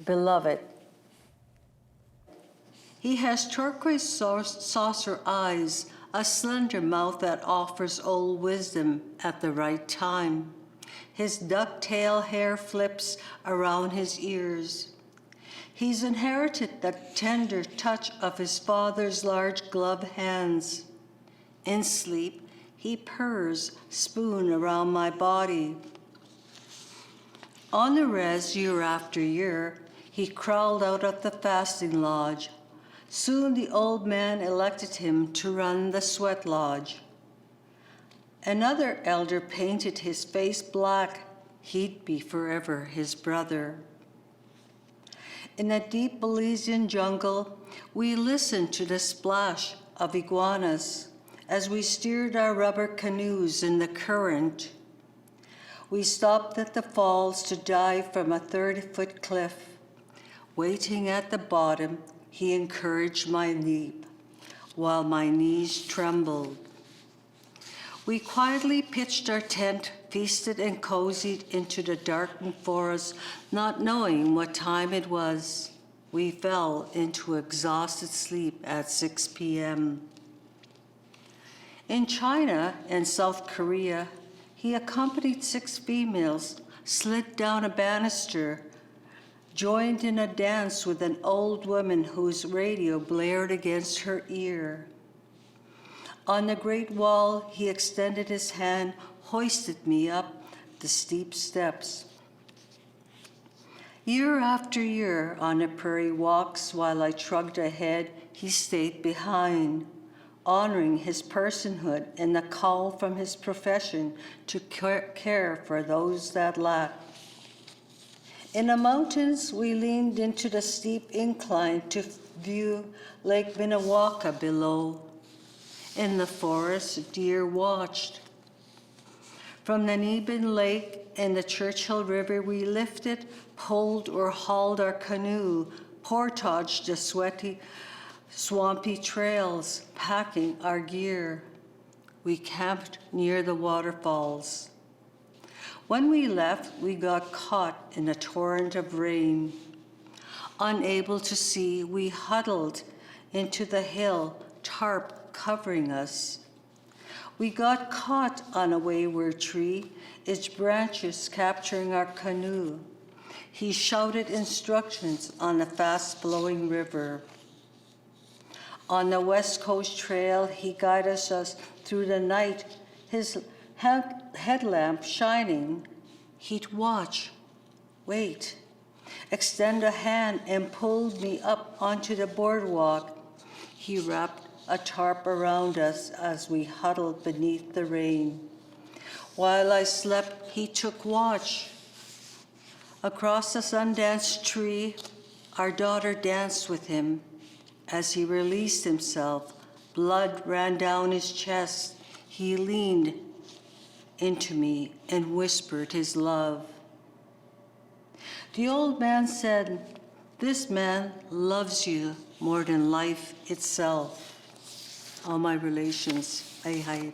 Beloved. He has turquoise saucer eyes, a slender mouth that offers old wisdom at the right time. His ducktail hair flips around his ears. He's inherited the tender touch of his father's large gloved hands. In sleep, he purrs, spoon around my body. On the res, year after year, he crawled out of the fasting lodge. Soon the old man elected him to run the sweat lodge. Another elder painted his face black. He'd be forever his brother. In a deep Belizean jungle, we listened to the splash of iguanas as we steered our rubber canoes in the current. We stopped at the falls to dive from a 30-foot cliff. Waiting at the bottom, he encouraged my leap, while my knees trembled. We quietly pitched our tent, feasted and cozied into the darkened forest, not knowing what time it was. We fell into exhausted sleep at 6 p.m. In China and South Korea, he accompanied 6 females, slid down a banister, joined in a dance with an old woman whose radio blared against her ear. On the Great Wall, he extended his hand, hoisted me up the steep steps. Year after year, on the prairie walks, while I trudged ahead, he stayed behind, honoring his personhood and the call from his profession to care for those that lack. In the mountains, we leaned into the steep incline to view Lake Minnewaca below. In the forest, deer watched. From the Neben Lake and the Churchill River, we lifted, pulled, or hauled our canoe, portaged the sweaty, swampy trails, packing our gear. We camped near the waterfalls. When we left, we got caught in a torrent of rain. Unable to see, we huddled into the hill, tarp covering us. We got caught on a wayward tree, its branches capturing our canoe. He shouted instructions on a fast-flowing river. On the West Coast Trail, he guided us through the night, his headlamp shining. He'd watch, wait, extend a hand and pulled me up onto the boardwalk. He wrapped a tarp around us as we huddled beneath the rain. While I slept, he took watch. Across the Sundance tree, our daughter danced with him. As he released himself, blood ran down his chest. He leaned into me and whispered his love. The old man said, "This man loves you more than life itself." All my relations, ay hay.